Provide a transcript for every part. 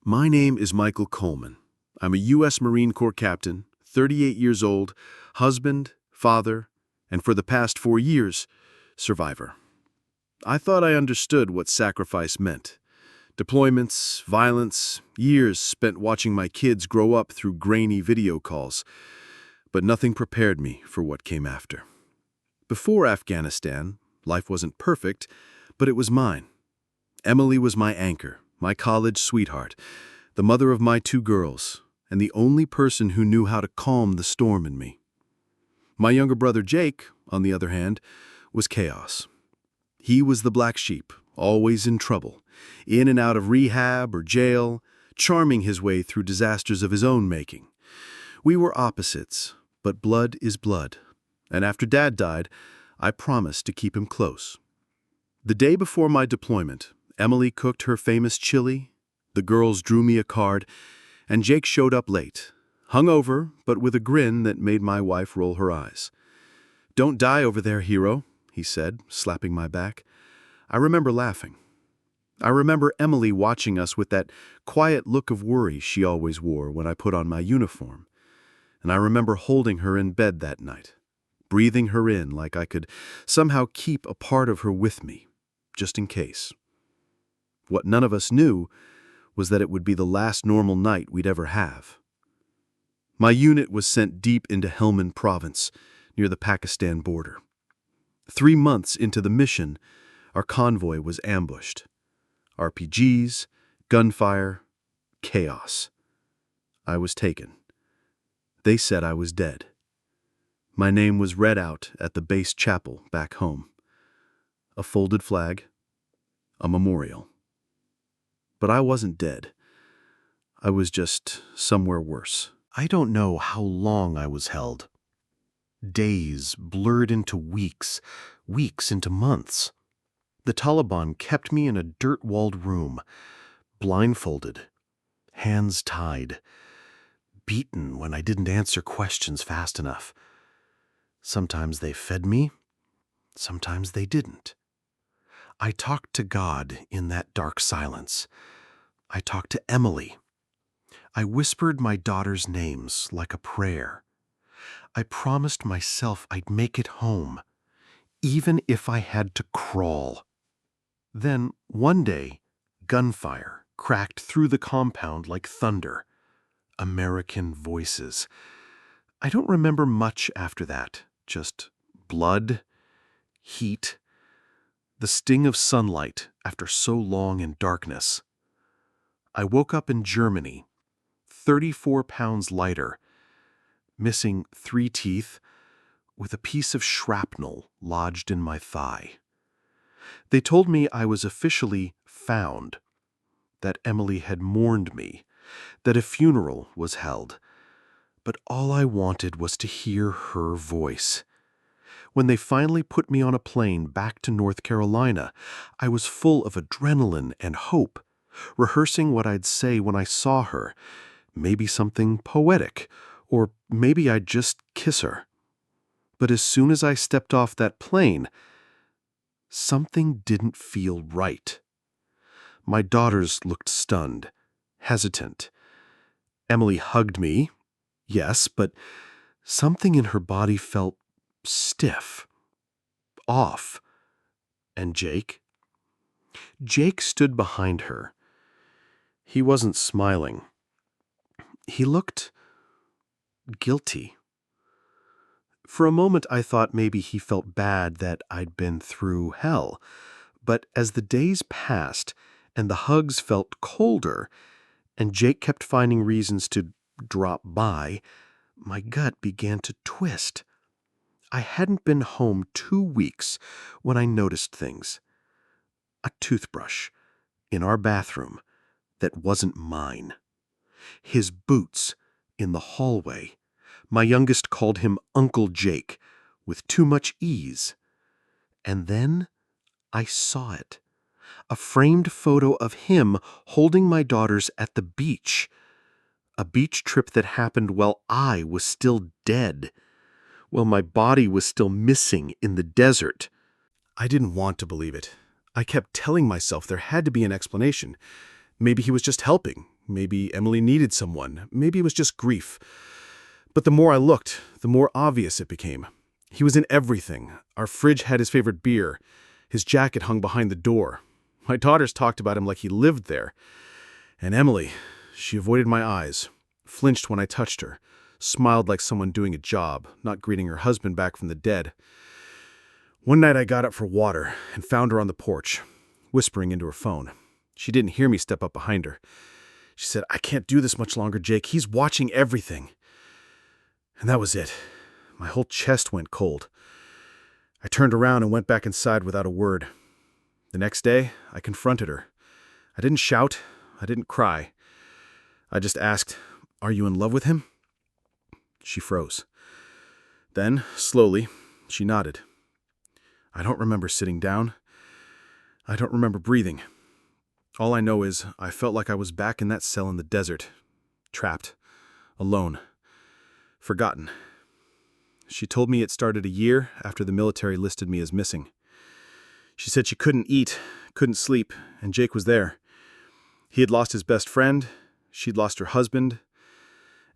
My name is Michael Coleman. I'm a U.S. Marine Corps captain, 38 years old, husband, father, and for the past 4 years, survivor. I thought I understood what sacrifice meant. Deployments, violence, years spent watching my kids grow up through grainy video calls. But nothing prepared me for what came after. Before Afghanistan, life wasn't perfect, but it was mine. Emily was my anchor, my college sweetheart, the mother of my 2 girls, and the only person who knew how to calm the storm in me. My younger brother Jake, on the other hand, was chaos. He was the black sheep, always in trouble, in and out of rehab or jail, charming his way through disasters of his own making. We were opposites, but blood is blood, and after Dad died, I promised to keep him close. The day before my deployment, Emily cooked her famous chili, the girls drew me a card, and Jake showed up late, hungover, but with a grin that made my wife roll her eyes. "Don't die over there, hero," he said, slapping my back. I remember laughing. I remember Emily watching us with that quiet look of worry she always wore when I put on my uniform. And I remember holding her in bed that night, breathing her in like I could somehow keep a part of her with me, just in case. What none of us knew was that it would be the last normal night we'd ever have. My unit was sent deep into Helmand Province, near the Pakistan border. 3 months into the mission, our convoy was ambushed. RPGs, gunfire, chaos. I was taken. They said I was dead. My name was read out at the base chapel back home. A folded flag, a memorial. But I wasn't dead. I was just somewhere worse. I don't know how long I was held. Days blurred into weeks, weeks into months. The Taliban kept me in a dirt-walled room, blindfolded, hands tied, beaten when I didn't answer questions fast enough. Sometimes they fed me, sometimes they didn't. I talked to God in that dark silence. I talked to Emily. I whispered my daughter's names like a prayer. I promised myself I'd make it home, even if I had to crawl. Then, one day, gunfire cracked through the compound like thunder. American voices. I don't remember much after that, just blood, heat, the sting of sunlight after so long in darkness. I woke up in Germany, 34 pounds lighter, missing 3 teeth, with a piece of shrapnel lodged in my thigh. They told me I was officially found, that Emily had mourned me, that a funeral was held, but all I wanted was to hear her voice. When they finally put me on a plane back to North Carolina, I was full of adrenaline and hope, rehearsing what I'd say when I saw her, maybe something poetic, or maybe I'd just kiss her. But as soon as I stepped off that plane, something didn't feel right. My daughters looked stunned, hesitant. Emily hugged me, yes, but something in her body felt stiff, off. And Jake? Jake stood behind her. He wasn't smiling. He looked guilty. For a moment I thought maybe he felt bad that I'd been through hell, but as the days passed and the hugs felt colder, and Jake kept finding reasons to drop by, my gut began to twist. I hadn't been home 2 weeks when I noticed things. A toothbrush in our bathroom that wasn't mine. His boots in the hallway. My youngest called him Uncle Jake with too much ease. And then I saw it. A framed photo of him holding my daughters at the beach. A beach trip that happened while I was still dead. While my body was still missing in the desert. I didn't want to believe it. I kept telling myself there had to be an explanation. Maybe he was just helping. Maybe Emily needed someone. Maybe it was just grief. But the more I looked, the more obvious it became. He was in everything. Our fridge had his favorite beer. His jacket hung behind the door. My daughters talked about him like he lived there. And Emily, she avoided my eyes, flinched when I touched her, smiled like someone doing a job, not greeting her husband back from the dead. One night I got up for water and found her on the porch, whispering into her phone. She didn't hear me step up behind her. She said, "I can't do this much longer, Jake. He's watching everything." And that was it. My whole chest went cold. I turned around and went back inside without a word. The next day, I confronted her. I didn't shout. I didn't cry. I just asked, "Are you in love with him?" She froze. Then, slowly, she nodded. I don't remember sitting down. I don't remember breathing. All I know is I felt like I was back in that cell in the desert, trapped, alone, forgotten. She told me it started a year after the military listed me as missing. She said she couldn't eat, couldn't sleep, and Jake was there. He had lost his best friend, she'd lost her husband,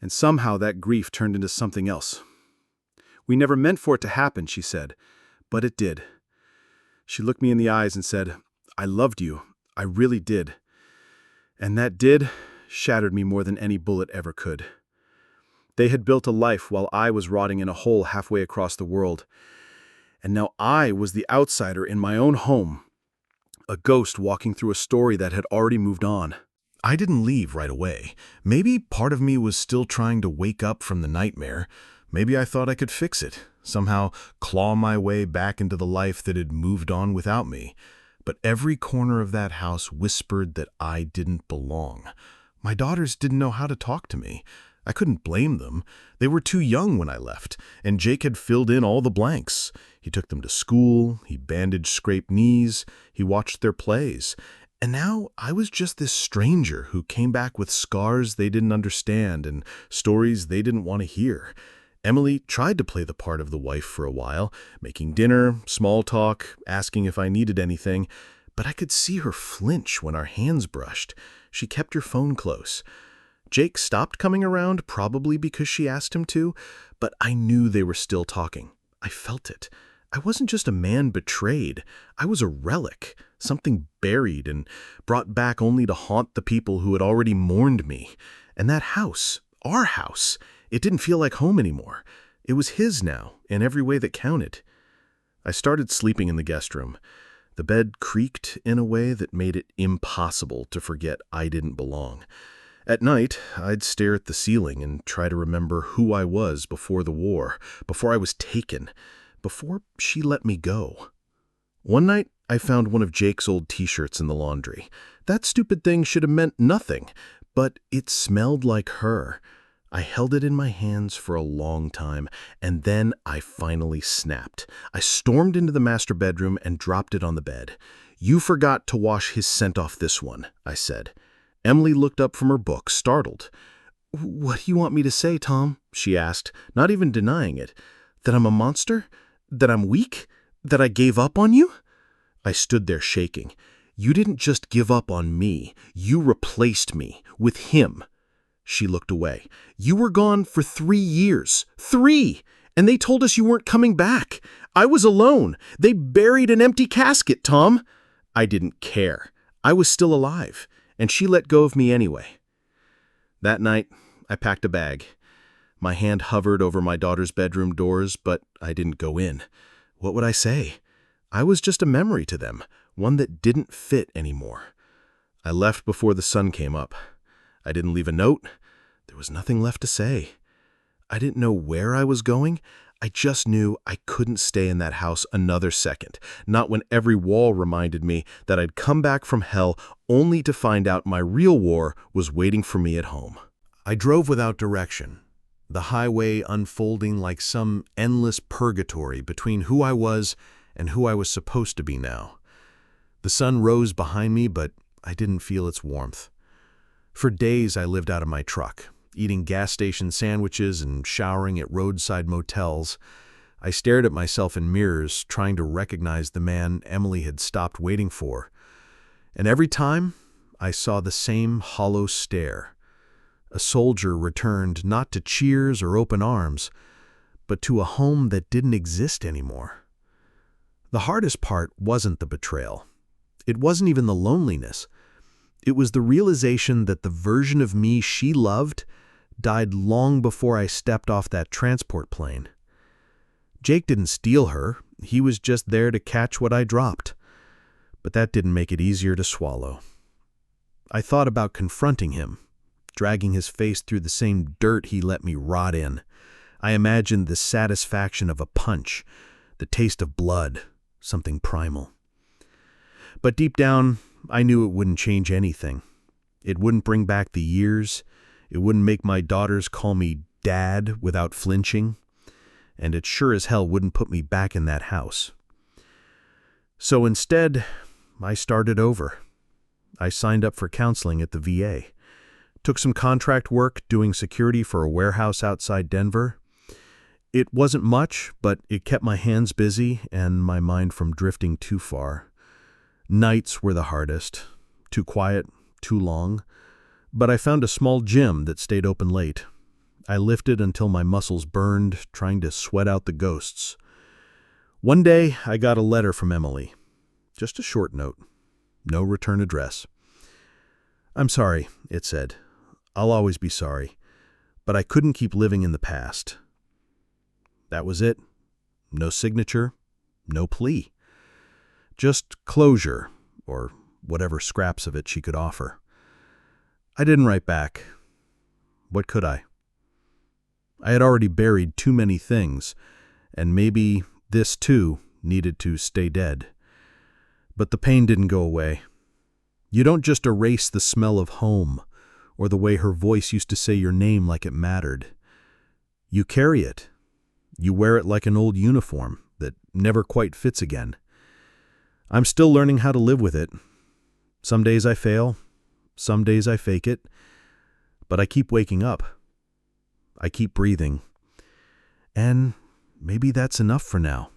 and somehow that grief turned into something else. We never meant for it to happen, she said, but it did. She looked me in the eyes and said, "I loved you. I really did." And that did shattered me more than any bullet ever could. They had built a life while I was rotting in a hole halfway across the world. And now I was the outsider in my own home, a ghost walking through a story that had already moved on. I didn't leave right away. Maybe part of me was still trying to wake up from the nightmare. Maybe I thought I could fix it, somehow claw my way back into the life that had moved on without me. But every corner of that house whispered that I didn't belong. My daughters didn't know how to talk to me. I couldn't blame them. They were too young when I left, and Jake had filled in all the blanks. He took them to school, he bandaged scraped knees, he watched their plays. And now I was just this stranger who came back with scars they didn't understand and stories they didn't want to hear. Emily tried to play the part of the wife for a while, making dinner, small talk, asking if I needed anything, but I could see her flinch when our hands brushed. She kept her phone close. Jake stopped coming around, probably because she asked him to, but I knew they were still talking. I felt it. I wasn't just a man betrayed. I was a relic, something buried and brought back only to haunt the people who had already mourned me. And that house, our house, it didn't feel like home anymore. It was his now, in every way that counted. I started sleeping in the guest room. The bed creaked in a way that made it impossible to forget I didn't belong. At night, I'd stare at the ceiling and try to remember who I was before the war, before I was taken, before she let me go. One night, I found one of Jake's old t-shirts in the laundry. That stupid thing should have meant nothing, but it smelled like her. I held it in my hands for a long time, and then I finally snapped. I stormed into the master bedroom and dropped it on the bed. "You forgot to wash his scent off this one," I said. Emily looked up from her book, startled. "What do you want me to say, Tom?" she asked, not even denying it. "That I'm a monster? That I'm weak? That I gave up on you?" I stood there shaking. "You didn't just give up on me. You replaced me with him." She looked away. "You were gone for 3 years. 3! And they told us you weren't coming back. I was alone. They buried an empty casket, Tom." I didn't care. I was still alive. And she let go of me anyway. That night, I packed a bag. My hand hovered over my daughter's bedroom doors, but I didn't go in. What would I say? I was just a memory to them, one that didn't fit anymore. I left before the sun came up. I didn't leave a note. There was nothing left to say. I didn't know where I was going. I just knew I couldn't stay in that house another second, not when every wall reminded me that I'd come back from hell only to find out my real war was waiting for me at home. I drove without direction, the highway unfolding like some endless purgatory between who I was and who I was supposed to be now. The sun rose behind me, but I didn't feel its warmth. For days I lived out of my truck, eating gas station sandwiches and showering at roadside motels. I stared at myself in mirrors, trying to recognize the man Emily had stopped waiting for. And every time, I saw the same hollow stare. A soldier returned not to cheers or open arms, but to a home that didn't exist anymore. The hardest part wasn't the betrayal. It wasn't even the loneliness. It was the realization that the version of me she loved died long before I stepped off that transport plane. Jake didn't steal her. He was just there to catch what I dropped. But that didn't make it easier to swallow. I thought about confronting him, dragging his face through the same dirt he let me rot in. I imagined the satisfaction of a punch, the taste of blood, something primal. But deep down, I knew it wouldn't change anything. It wouldn't bring back the years. It wouldn't make my daughters call me Dad without flinching. And it sure as hell wouldn't put me back in that house. So instead, I started over. I signed up for counseling at the VA. Took some contract work doing security for a warehouse outside Denver. It wasn't much, but it kept my hands busy and my mind from drifting too far. Nights were the hardest. Too quiet, too long. But I found a small gym that stayed open late. I lifted until my muscles burned, trying to sweat out the ghosts. One day, I got a letter from Emily. Just a short note. No return address. "I'm sorry," it said. "I'll always be sorry. But I couldn't keep living in the past." That was it. No signature, no plea. Just closure, or whatever scraps of it she could offer. I didn't write back. What could I? I had already buried too many things, and maybe this too needed to stay dead. But the pain didn't go away. You don't just erase the smell of home, or the way her voice used to say your name like it mattered. You carry it. You wear it like an old uniform that never quite fits again. I'm still learning how to live with it. Some days I fail, some days I fake it, but I keep waking up. I keep breathing. And maybe that's enough for now.